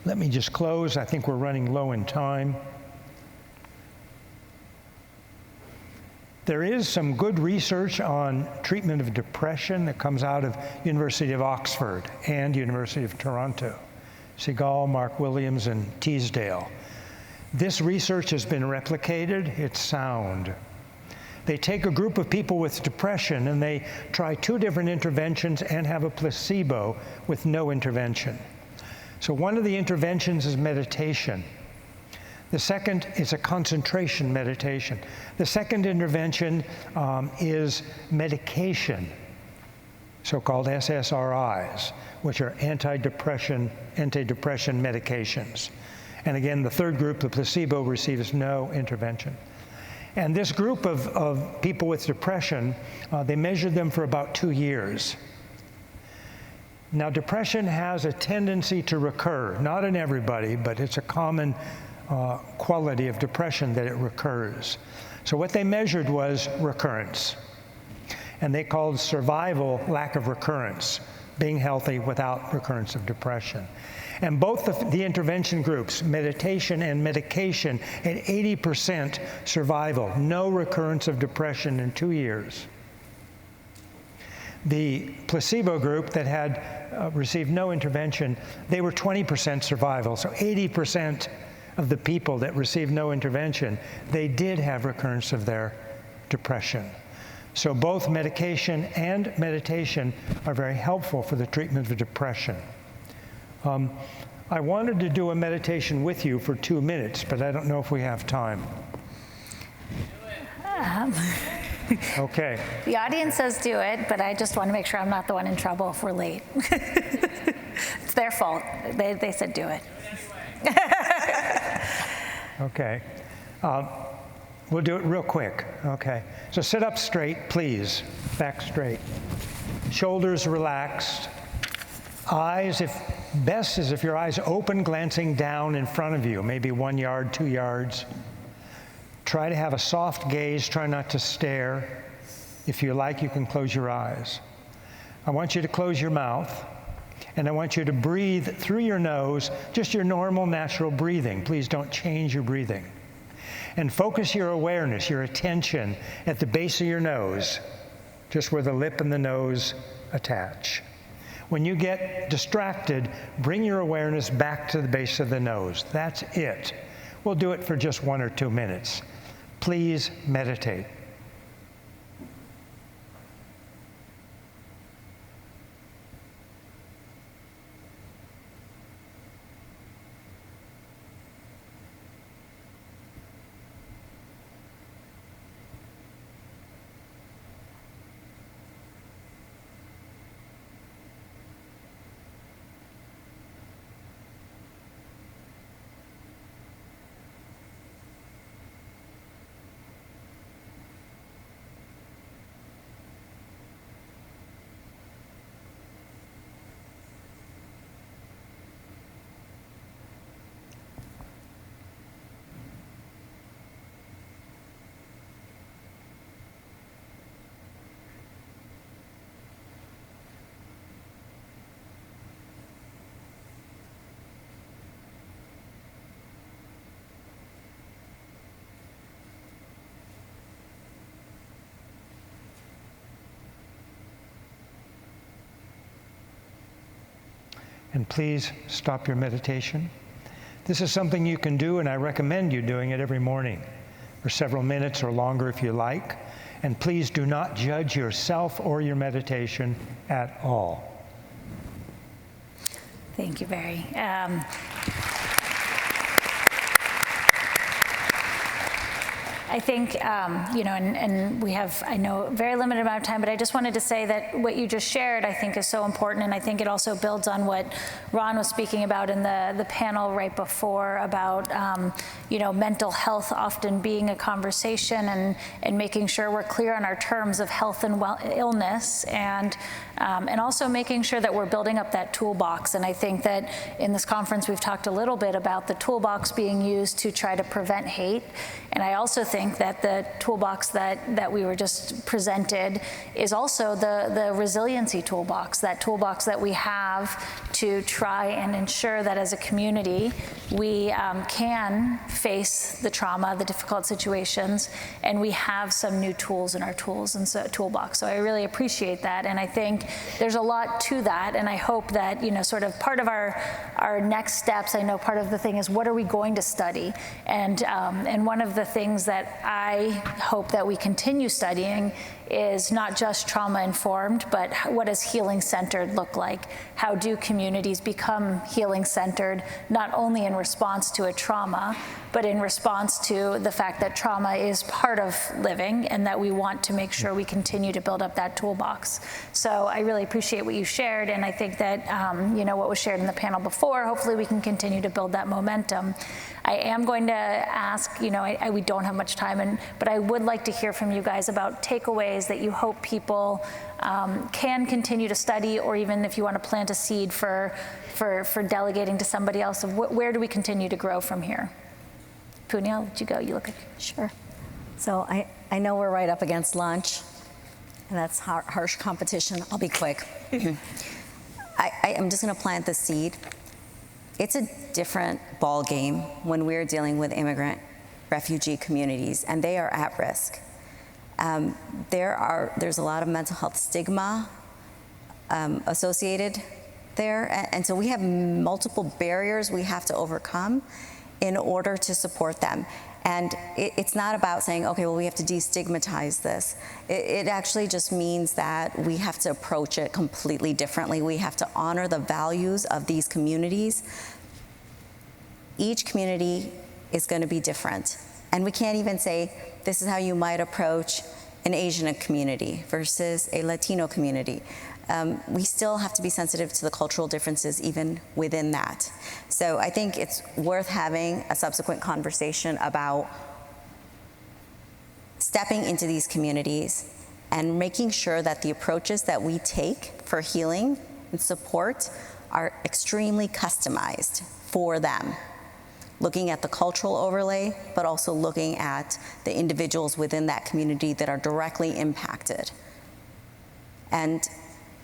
Let me just close. I think we're running low in time. There is some good research on treatment of depression that comes out of University of Oxford and University of Toronto. Segal, Mark Williams, and Teasdale. This research has been replicated. It's sound. They take a group of people with depression and they try 2 different interventions and have a placebo with no intervention. So one of the interventions is meditation. The second is a concentration meditation. The second intervention is medication, so-called SSRIs, which are antidepressant medications. And again, the third group, the placebo, receives no intervention. And this group of people with depression, they measured them for about 2 years. Now, depression has a tendency to recur, not in everybody, but it's a common quality of depression that it recurs. So what they measured was recurrence. And they called survival lack of recurrence, being healthy without recurrence of depression. And both the intervention groups, meditation and medication, had 80% survival, no recurrence of depression in 2 years. The placebo group that had received no intervention, they were 20% survival. So 80% of the people that received no intervention, they did have recurrence of their depression. So both medication and meditation are very helpful for the treatment of depression. I wanted to do a meditation with you for 2 minutes, but I don't know if we have time. Okay. The audience says do it, but I just want to make sure I'm not the one in trouble if we're late. It's their fault. They said do it. Okay. We'll do it real quick. Okay. So sit up straight, please. Back straight. Shoulders relaxed. Eyes, best is if your eyes open, glancing down in front of you, maybe 1 yard, 2 yards. Try to have a soft gaze. Try not to stare. If you like, you can close your eyes. I want you to close your mouth, and I want you to breathe through your nose, just your normal, natural breathing. Please don't change your breathing. And focus your awareness, your attention at the base of your nose, just where the lip and the nose attach. When you get distracted, bring your awareness back to the base of the nose. That's it. We'll do it for just 1 or 2 minutes. Please meditate. And please stop your meditation. This is something you can do, and I recommend you doing it every morning for several minutes or longer if you like. And please do not judge yourself or your meditation at all. Thank you, Barry. I think, and we have, I know, a very limited amount of time, but I just wanted to say that what you just shared, I think, is so important, and I think it also builds on what Ron was speaking about in the panel right before about, mental health often being a conversation and making sure we're clear on our terms of health and illness, and also making sure that we're building up that toolbox. And I think that in this conference we've talked a little bit about the toolbox being used to try to prevent hate. And I also think that the toolbox that we were just presented is also the resiliency toolbox, that toolbox that we have to try and ensure that as a community we can face the trauma, the difficult situations, and we have some new tools in our toolbox. So I really appreciate that, and I think there's a lot to that, and I hope that, sort of part of our next steps, I know part of the thing is what are we going to study, and one of the things that I hope that we continue studying is not just trauma-informed, but what does healing-centered look like? How do communities become healing-centered, not only in response to a trauma, but in response to the fact that trauma is part of living and that we want to make sure we continue to build up that toolbox. So I really appreciate what you shared, and I think that what was shared in the panel before, hopefully we can continue to build that momentum. I am going to ask, we don't have much time, but I would like to hear from you guys about takeaways that you hope people can continue to study, or even if you want to plant a seed for delegating to somebody else of where do we continue to grow from here? Puni, I'll let you go. You look like... Sure. So I know we're right up against lunch, and that's harsh competition. I'll be quick. I am just going to plant the seed. It's a different ball game when we're dealing with immigrant refugee communities, and they are at risk. There's a lot of mental health stigma associated there, and so we have multiple barriers we have to overcome in order to support them. And it's not about saying, okay, well, we have to destigmatize this. It actually just means that we have to approach it completely differently. We have to honor the values of these communities. Each community is going to be different. And we can't even say, this is how you might approach an Asian community versus a Latino community. We still have to be sensitive to the cultural differences even within that. So I think it's worth having a subsequent conversation about stepping into these communities and making sure that the approaches that we take for healing and support are extremely customized for them. Looking at the cultural overlay, but also looking at the individuals within that community that are directly impacted. And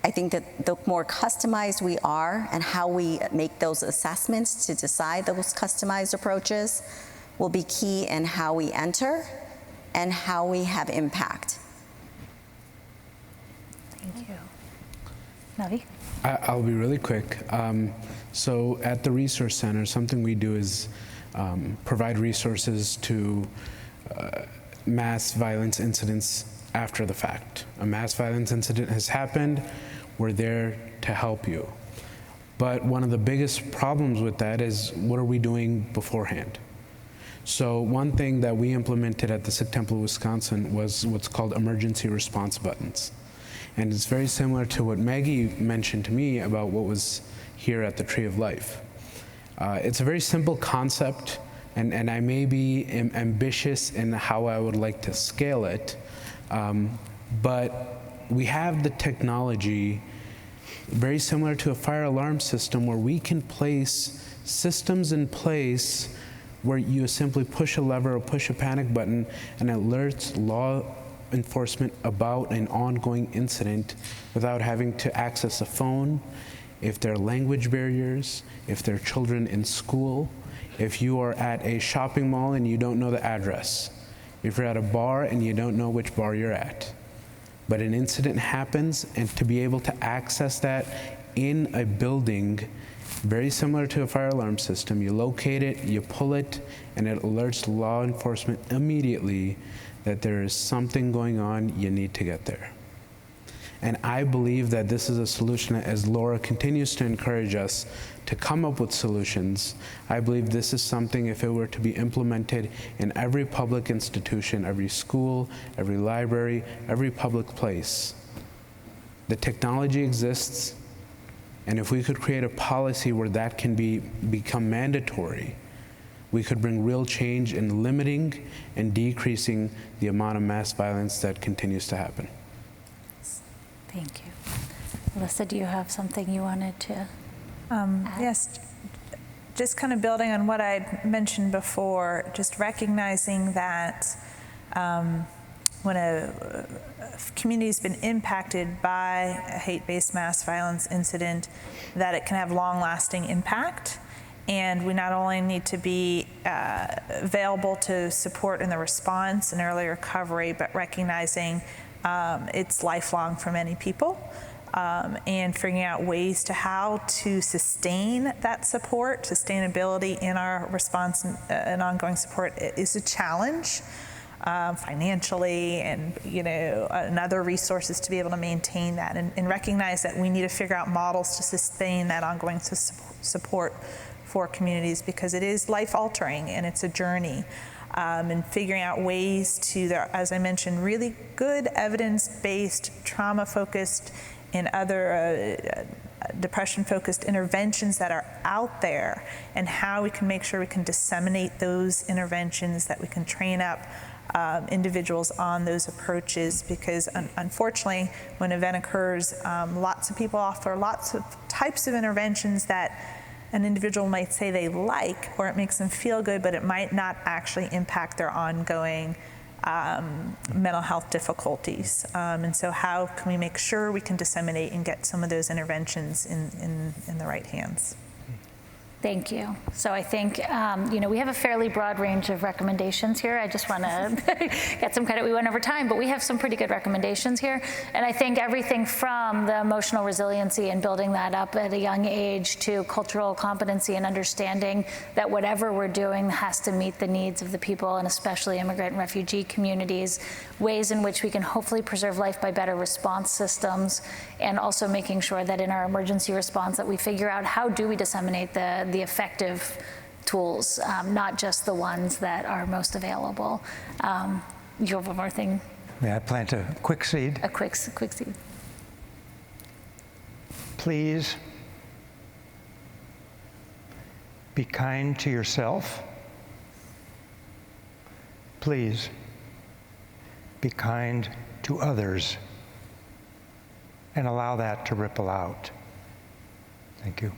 I think that the more customized we are and how we make those assessments to decide those customized approaches will be key in how we enter and how we have impact. Thank you. Navi? I'll be really quick. So at the Resource Center, something we do is provide resources to mass violence incidents after the fact. A mass violence incident has happened, we're there to help you. But one of the biggest problems with that is, what are we doing beforehand? So one thing that we implemented at the Sikh Temple, Wisconsin was what's called emergency response buttons. And it's very similar to what Maggie mentioned to me about what was here at the Tree of Life. It's a very simple concept, and I may be ambitious in how I would like to scale it, but we have the technology very similar to a fire alarm system where we can place systems in place where you simply push a lever or push a panic button and alerts law enforcement about an ongoing incident without having to access a phone, if there are language barriers, if there are children in school, if you are at a shopping mall and you don't know the address, if you're at a bar and you don't know which bar you're at. But an incident happens, and to be able to access that in a building, very similar to a fire alarm system, you locate it, you pull it, and it alerts law enforcement immediately that there is something going on, you need to get there. And I believe that this is a solution, as Laura continues to encourage us to come up with solutions. I believe this is something, if it were to be implemented in every public institution, every school, every library, every public place. The technology exists, and if we could create a policy where that can become mandatory, we could bring real change in limiting and decreasing the amount of mass violence that continues to happen. Thank you. Alyssa, do you have something you wanted to add? Yes, just kind of building on what I mentioned before, just recognizing that when a community's been impacted by a hate-based mass violence incident, that it can have long-lasting impact. And we not only need to be available to support in the response and early recovery, but recognizing it's lifelong for many people. and figuring out ways to how to sustain that support, sustainability in our response and ongoing support is a challenge. Financially and and other resources to be able to maintain that and recognize that we need to figure out models to sustain that ongoing support for communities, because it is life altering and it's a journey, and figuring out ways to, as I mentioned, really good evidence-based, trauma-focused and other depression-focused interventions that are out there, and how we can make sure we can disseminate those interventions, that we can train up individuals on those approaches, because unfortunately, when an event occurs, lots of people offer lots of types of interventions that an individual might say they like, or it makes them feel good, but it might not actually impact their ongoing mental health difficulties. And so how can we make sure we can disseminate and get some of those interventions in the right hands? Thank you. So I think, we have a fairly broad range of recommendations here. I just want to get some credit. We went over time, but we have some pretty good recommendations here. And I think everything from the emotional resiliency and building that up at a young age to cultural competency and understanding that whatever we're doing has to meet the needs of the people, and especially immigrant and refugee communities, ways in which we can hopefully preserve life by better response systems, and also making sure that in our emergency response that we figure out how do we disseminate the effective tools, not just the ones that are most available. You have one more thing? May I plant a quick seed? A quick seed. Please be kind to yourself. Please be kind to others, and allow that to ripple out. Thank you.